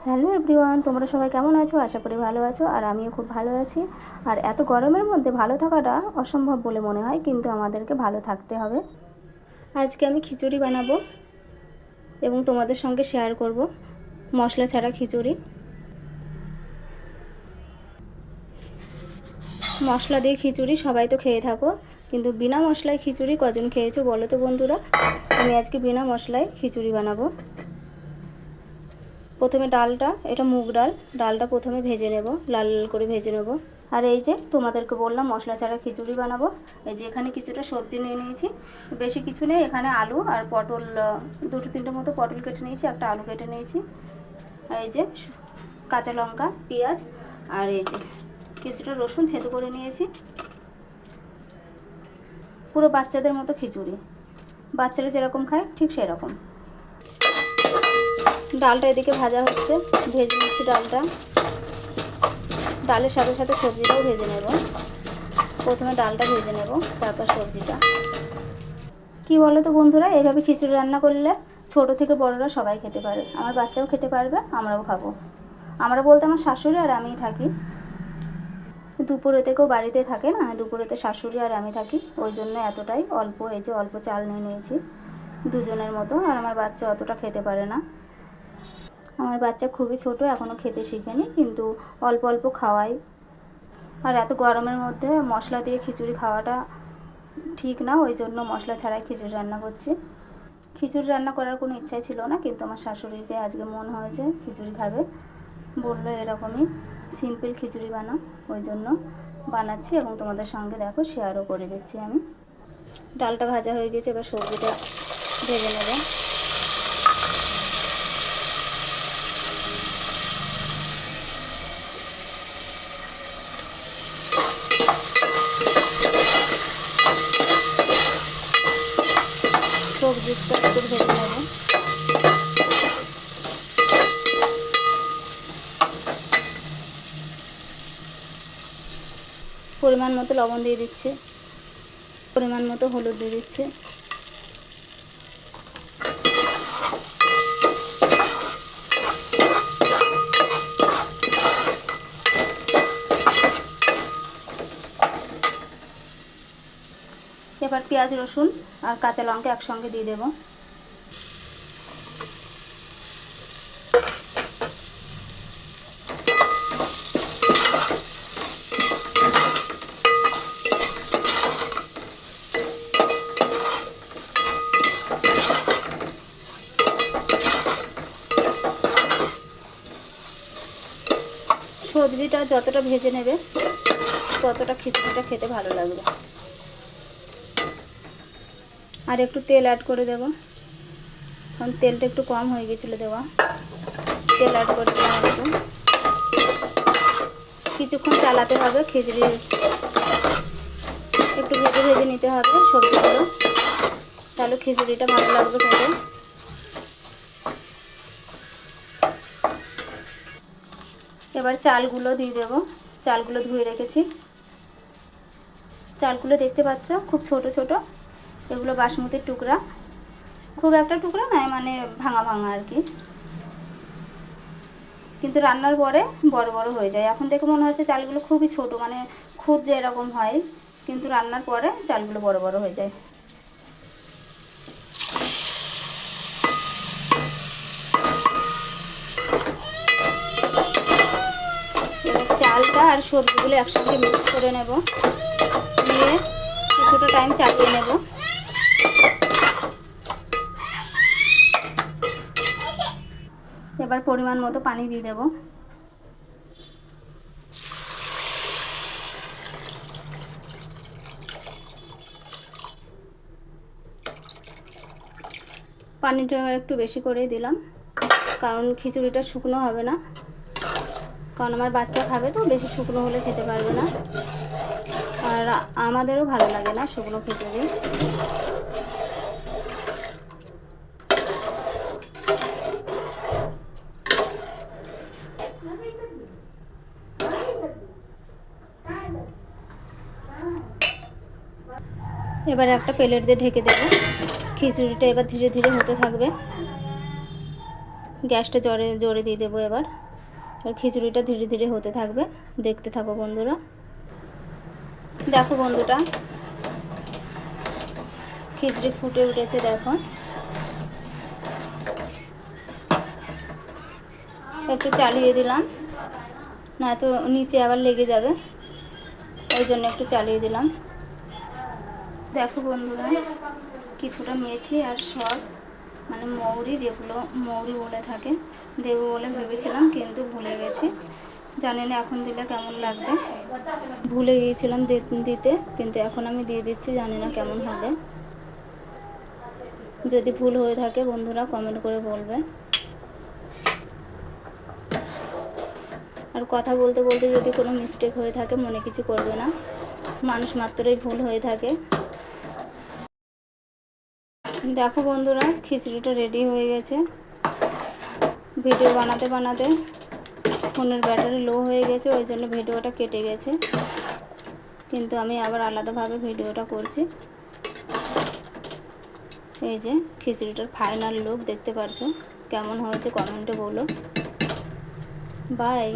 Hello everyone, তোমরা সবাই কেমন আছো? আশা করি ভালো আছো, আর আমিও খুব ভালো আছি। আর এত গরমের মধ্যে ভালো থাকাটা অসম্ভব বলে মনে হয়, কিন্তু আমাদেরকে ভালো থাকতে হবে। আজকে আমি খিচুড়ি বানাবো এবং তোমাদের সঙ্গে শেয়ার করব মশলা ছাড়া খিচুড়ি। মশলা দিয়ে খিচুড়ি সবাই তো খেয়ে থাকো, কিন্তু বিনা মশলায় খিচুড়ি কজন খেয়েছো বলো তো বন্ধুরা? আমি আজকে বিনা মশলায় খিচুড়ি বানাবো। প্রথমে ডালটা, এটা মুগ ডাল, ডালটা প্রথমে ভেজে নেব, লাল লাল করে ভেজে নেব। আর এই যে তোমাদেরকে বললাম মশলা ছাড়া খিচুড়ি বানাবো। এই যে এখানে কিছুটা সবজি নিয়ে নিয়েছি, বেশি কিছু নেই। এখানে আলু আর পটল, দুটো তিনটে মতো পটল কেটে নিয়েছি, একটা আলু কেটে নিয়েছি। আর এই যে কাঁচা লঙ্কা, পেঁয়াজ, আর এই যে কিছুটা রসুন থেঁতো করে নিয়েছি। পুরো বাচ্চাদের মতো খিচুড়ি, বাচ্চারা যেরকম খায় ঠিক সেরকম। ডালটা এদিকে ভাজা হচ্ছে, ভেজে নিচ্ছি ডালটা। ডালের সাথে সাথে সবজিটাও ভেজে নেব। প্রথমে ডালটা ভেজে নেব, তারপর সবজিটা। কি বলো তো বন্ধুরা, এইভাবে খিচুড়ি রান্না করলে ছোট থেকে বড়রা সবাই খেতে পারে। আমার বাচ্চাও খেতে পারবে, আমরাও খাবো। আমরা বলতে আমার শাশুড়ি আর আমিই থাকি। দুপুরেতে কেউ বাড়িতে থাকে না, দুপুরেতে শাশুড়ি আর আমি থাকি, ওই জন্য এতটাই অল্প। এই যে অল্প চাল নিয়ে নিয়েছি দুজনের মতো, আর আমার বাচ্চা অতটা খেতে পারে না। আমার বাচ্চা খুবই ছোট, এখনও খেতে শিখেনি, কিন্তু অল্প অল্প খাওয়াই। আর এত গরমের মধ্যে মশলা দিয়ে খিচুড়ি খাওয়াটা ঠিক না, ওই জন্য মশলা ছাড়াই খিচুড়ি রান্না করছি। খিচুড়ি রান্না করার কোনো ইচ্ছাই ছিল না, কিন্তু আমার শাশুড়িকে আজকে মন হয়েছে খিচুড়ি খাবে, বললো এরকমই সিম্পল খিচুড়ি বানাও, ওই জন্য বানাচ্ছি এবং তোমাদের সঙ্গে দেখো শেয়ারও করে দিচ্ছি আমি। ডালটা ভাজা হয়ে গেছে, এবার সবজিটা ভেজে নেব। সবজিটা একটু ভেজে নেব। পরিমাণ মতো লবণ দিয়ে দিচ্ছি, পরিমাণ মতো হলুদ দিয়ে দিচ্ছি। এবার পেঁয়াজ, রসুন আর কাঁচা লঙ্কা একসঙ্গে দিয়ে দেব। সবজিটা যতটা ভেজে নেবে ততটা খিচুড়িটা খেতে ভালো লাগবে। আর একটু তেল অ্যাড করে দেব, কারণ তেলটা একটু কম হয়ে গেছিলো দেওয়া। তেল অ্যাড করে দিলাম একটু। কিছুক্ষণ চালাতে হবে, খিচুড়ি একটু ভেজে ভেজে নিতে হবে সবজিগুলো, তাহলে খিচুড়িটা ভালো লাগবে খেতে। এবার চালগুলো দিয়ে দেব, চালগুলো ধুয়ে রেখেছি। চালগুলো দেখতে পাচ্ছ খুব ছোট ছোট, এগুলো বাসমতির টুকরা, খুব একটা টুকরা নয়, মানে ভাঙা ভাঙা আর কি, কিন্তু রান্নার পরে বড় বড় হয়ে যায়। এখন দেখে মনে হচ্ছে চালগুলো খুবই ছোট, মানে খুদ যে এরকম হয়, কিন্তু রান্নার পরে চালগুলো বড় বড় হয়ে যায়। এবার চালটা আর সবজিগুলো একসঙ্গে মিক্স করে নেব, নিয়ে কিছুটা টাইম চাপিয়ে নেব। এবার পরিমাণ মতো পানি দিয়ে দেব। পানিটা একটু বেশি করে দিলাম, কারণ খিচুড়িটা শুকনো হবে না, কারণ আমার বাচ্চা খাবে তো, বেশি শুকনো হলে খেতে পারবে না, আর আমাদেরও ভালো লাগে না শুকনো খিচুড়ি। এবার একটা প্লেট দিয়ে ঢেকে দেব, খিচুড়িটা এবার ধীরে ধীরে হতে থাকবে। গ্যাসটা জোরে জোরে দিয়ে দেবো এবার। আর খিচুড়িটা ধীরে ধীরে হতে থাকবে, দেখতে থাকো বন্ধুরা। দেখো বন্ধুরা, খিচুড়ি ফুটে উঠেছে, দেখো। একটু চালিয়ে দিলাম, না তো নিচে আবার লেগে যাবে, ওই জন্য একটু চালিয়ে দিলাম। দেখো বন্ধুরা, কিছুটা মেথি আর সব মানে মৌরি, যেগুলো মৌরি বলে থাকে, দেবো বলে ভেবেছিলাম কিন্তু ভুলে গেছি। জানি না এখন দিলে কেমন লাগবে, ভুলে গিয়েছিলাম দিতে, কিন্তু এখন আমি দিয়ে দিচ্ছি, জানি না কেমন হবে। যদি ভুল হয়ে থাকে বন্ধুরা কমেন্ট করে বলবে। আর কথা বলতে বলতে যদি কোনো মিস্টেক হয়ে থাকে মনে কিছু করবে না, মানুষ মাত্রই ভুল হয়ে থাকে। দেখো বন্ধুরা, খিচুড়িটা রেডি হয়ে গেছে। ভিডিও বানাতে বানাতে ফোনের ব্যাটারি লো হয়ে গেছে, ওই জন্য ভিডিওটা কেটে গেছে, কিন্তু আমি আবার আলাদাভাবে ভিডিওটা করছি। এই যে খিচুড়িটার ফাইনাল লুক দেখতে পারছো, কেমন হয়েছে কমেন্টে বলো। বাই।